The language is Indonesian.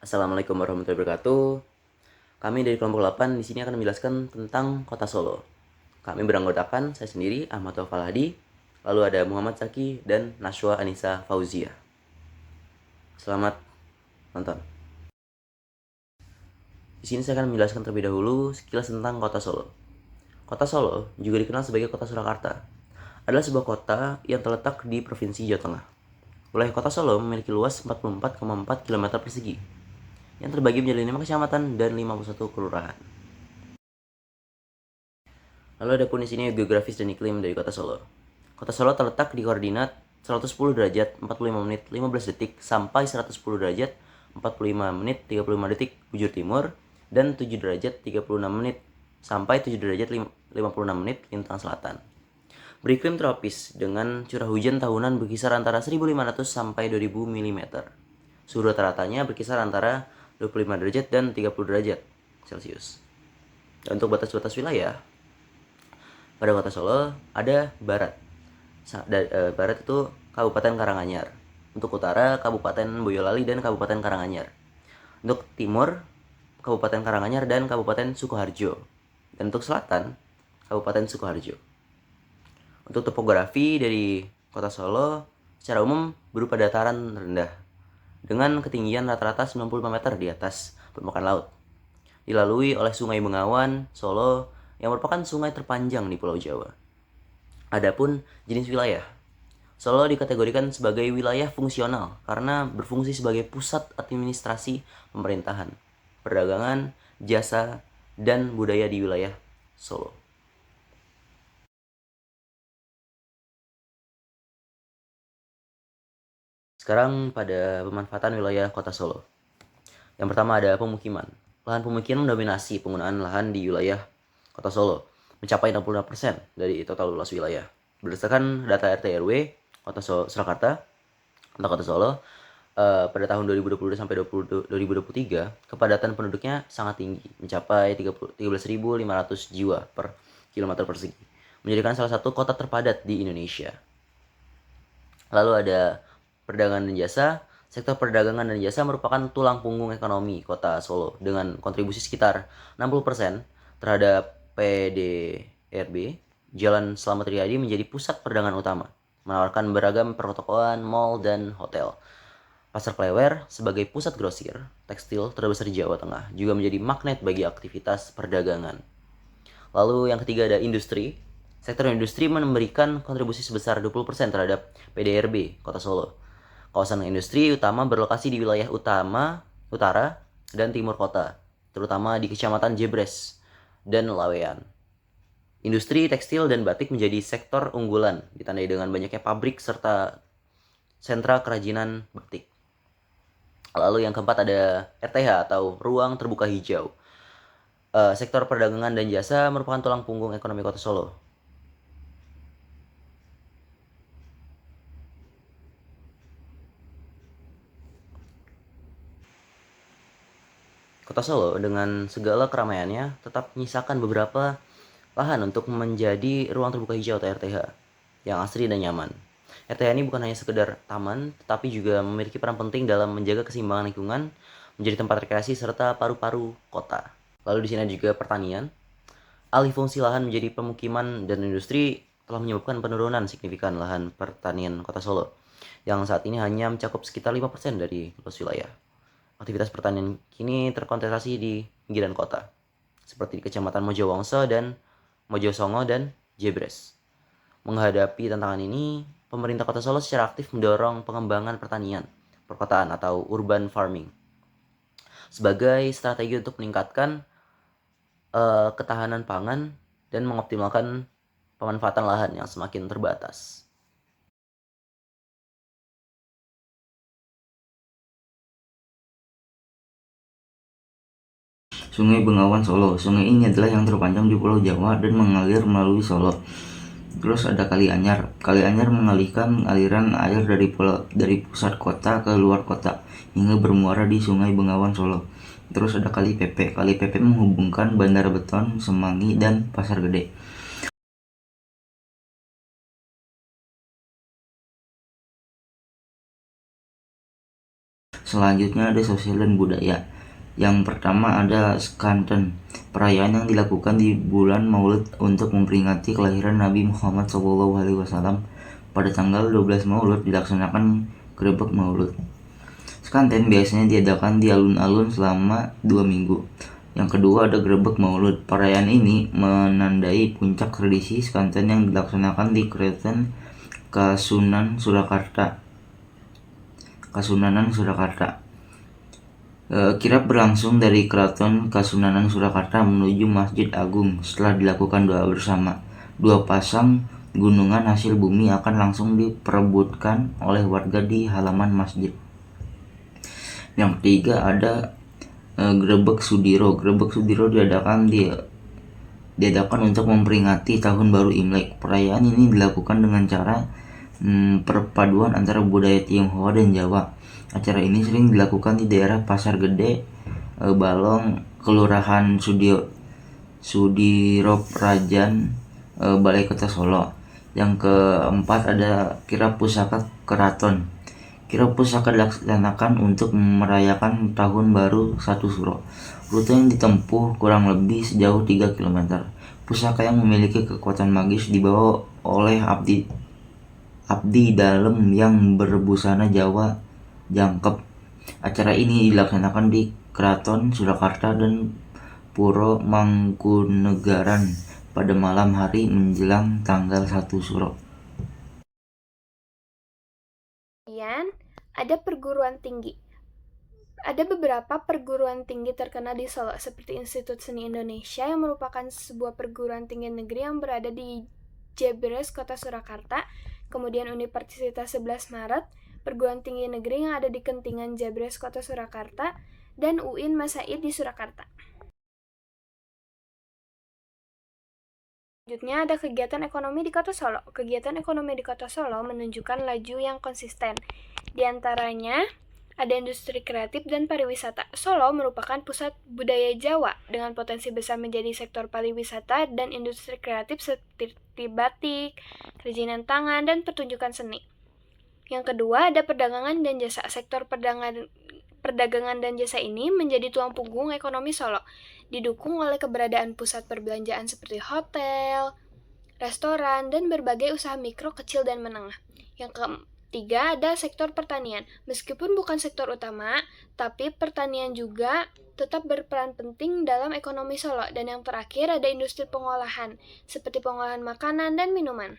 Assalamualaikum warahmatullahi wabarakatuh. Kami dari kelompok 8 di sini akan menjelaskan tentang Kota Solo. Kami beranggotakan saya sendiri Ahmad Taufal Hadi, lalu ada Muhammad Zaki dan Nashwa Anissa Fauzia. Selamat nonton. Di sini saya akan menjelaskan terlebih dahulu sekilas tentang Kota Solo. Kota Solo juga dikenal sebagai Kota Surakarta. Adalah sebuah kota yang terletak di Provinsi Jawa Tengah. Wilayah Kota Solo memiliki luas 44,4 km persegi yang terbagi menjadi 5 kecamatan dan 51 kelurahan. Lalu ada pun di sini geografis dan iklim dari Kota Solo. Kota Solo terletak di koordinat 110 derajat 45 menit 15 detik sampai 110 derajat 45 menit 35 detik bujur timur dan 7 derajat 36 menit sampai 7 derajat 56 menit lintang selatan. Beriklim tropis dengan curah hujan tahunan berkisar antara 1.500 sampai 2.000 mm. Suhu rata-ratanya berkisar antara 25 derajat dan 30 derajat Celcius. Dan untuk batas-batas wilayah, pada Kota Solo ada barat. Barat itu Kabupaten Karanganyar. Untuk utara Kabupaten Boyolali dan Kabupaten Karanganyar. Untuk timur Kabupaten Karanganyar dan Kabupaten Sukoharjo. Dan untuk selatan Kabupaten Sukoharjo. Untuk topografi dari Kota Solo secara umum berupa dataran rendah dengan ketinggian rata-rata 95 meter di atas permukaan laut. Dilalui oleh Sungai Bengawan Solo yang merupakan sungai terpanjang di Pulau Jawa. Adapun jenis wilayah, Solo dikategorikan sebagai wilayah fungsional karena berfungsi sebagai pusat administrasi pemerintahan, perdagangan, jasa, dan budaya di wilayah Solo. Sekarang pada pemanfaatan wilayah Kota Solo. Yang pertama ada pemukiman. Lahan pemukiman mendominasi penggunaan lahan di wilayah Kota Solo, mencapai 65% dari total luas wilayah. Berdasarkan data RT RW Kota Surakarta atau Kota Solo, pada tahun 2022 sampai 2023, kepadatan penduduknya sangat tinggi, mencapai 13.500 jiwa per kilometer persegi, menjadikan salah satu kota terpadat di Indonesia. Lalu ada perdagangan dan jasa. Sektor perdagangan dan jasa merupakan tulang punggung ekonomi Kota Solo dengan kontribusi sekitar 60% terhadap PDRB. Jalan Slamet Riyadi menjadi pusat perdagangan utama, menawarkan beragam pertokoan, mall, dan hotel. Pasar Klewer sebagai pusat grosir tekstil terbesar di Jawa Tengah juga menjadi magnet bagi aktivitas perdagangan. Lalu yang ketiga ada industri. Sektor industri memberikan kontribusi sebesar 20% terhadap PDRB Kota Solo. Kawasan industri utama berlokasi di wilayah utara dan timur kota, terutama di Kecamatan Jebres dan Lawean. Industri tekstil dan batik menjadi sektor unggulan, ditandai dengan banyaknya pabrik serta sentra kerajinan batik. Lalu yang keempat ada RTH atau Ruang Terbuka Hijau. Sektor perdagangan dan jasa merupakan tulang punggung ekonomi Kota Solo. Kota Solo dengan segala keramaiannya tetap menyisakan beberapa lahan untuk menjadi ruang terbuka hijau atau RTH yang asri dan nyaman. RTH ini bukan hanya sekedar taman, tetapi juga memiliki peran penting dalam menjaga keseimbangan lingkungan, menjadi tempat rekreasi serta paru-paru kota. Lalu di sini juga pertanian. Alih fungsi lahan menjadi pemukiman dan industri telah menyebabkan penurunan signifikan lahan pertanian Kota Solo, yang saat ini hanya mencakup sekitar 5% dari luas wilayah. Aktivitas pertanian kini terkonsentrasi di pinggiran kota, seperti di Kecamatan Mojowongso dan Mojosongo dan Jebres. Menghadapi tantangan ini, pemerintah Kota Solo secara aktif mendorong pengembangan pertanian, perkotaan atau urban farming sebagai strategi untuk meningkatkan ketahanan pangan dan mengoptimalkan pemanfaatan lahan yang semakin terbatas. Sungai Bengawan Solo. Sungai ini adalah yang terpanjang di Pulau Jawa dan mengalir melalui Solo. Terus ada Kali Anyar. Kali Anyar mengalihkan aliran air dari pusat kota ke luar kota hingga bermuara di Sungai Bengawan Solo. Terus ada Kali Pepe. Kali Pepe menghubungkan Bandara Beton, Semanggi, dan Pasar Gede. Selanjutnya ada sosial dan budaya. Yang pertama ada Skanten, perayaan yang dilakukan di bulan Maulud untuk memperingati kelahiran Nabi Muhammad SAW. Pada tanggal 12 Maulud dilaksanakan gerebek Maulud. Skanten biasanya diadakan di alun-alun selama 2 minggu. Yang kedua ada Grebek Maulud. Perayaan ini menandai puncak tradisi Skanten yang dilaksanakan di Keraton Kasunanan Surakarta. Kirap berlangsung dari Keraton Kasunanan Surakarta menuju Masjid Agung. Setelah dilakukan doa bersama, 2 pasang gunungan hasil bumi akan langsung diperebutkan oleh warga di halaman masjid. Yang ketiga ada Grebek Sudiro. Grebek Sudiro diadakan untuk memperingati Tahun Baru Imlek. Perayaan ini dilakukan dengan cara perpaduan antara budaya Tionghoa dan Jawa. Acara ini sering dilakukan di daerah Pasar Gede, Balong, Kelurahan Sudiroprajan, Balai Kota Solo. Yang keempat ada Kirap Pusaka Keraton. Kirap pusaka dilaksanakan untuk merayakan Tahun Baru 1 Suro. Rute yang ditempuh kurang lebih sejauh 3 km. Pusaka yang memiliki kekuatan magis dibawa oleh abdi dalam yang berbusana Jawa jangkep. Acara ini dilaksanakan di Keraton Surakarta dan Puro Mangkunegaran pada malam hari menjelang tanggal 1 Suro. Kemudian ada perguruan tinggi. Ada beberapa perguruan tinggi terkenal di Solo, seperti Institut Seni Indonesia yang merupakan sebuah perguruan tinggi negeri yang berada di Jebres, Kota Surakarta. Kemudian Universitas 11 Maret, perguruan tinggi negeri yang ada di Kentingan Jebres, Kota Surakarta, dan UIN Masaid di Surakarta. Selanjutnya ada kegiatan ekonomi di Kota Solo. Kegiatan ekonomi di Kota Solo menunjukkan laju yang konsisten. Di antaranya ada industri kreatif dan pariwisata. Solo merupakan pusat budaya Jawa dengan potensi besar menjadi sektor pariwisata dan industri kreatif seperti batik, kerajinan tangan, dan pertunjukan seni. Yang kedua ada perdagangan dan jasa. Sektor perdagangan dan jasa ini menjadi tulang punggung ekonomi Solo, didukung oleh keberadaan pusat perbelanjaan seperti hotel, restoran, dan berbagai usaha mikro, kecil, dan menengah. Yang ketiga ada sektor pertanian. Meskipun bukan sektor utama, tapi pertanian juga tetap berperan penting dalam ekonomi Solo. Dan yang terakhir ada industri pengolahan, seperti pengolahan makanan dan minuman.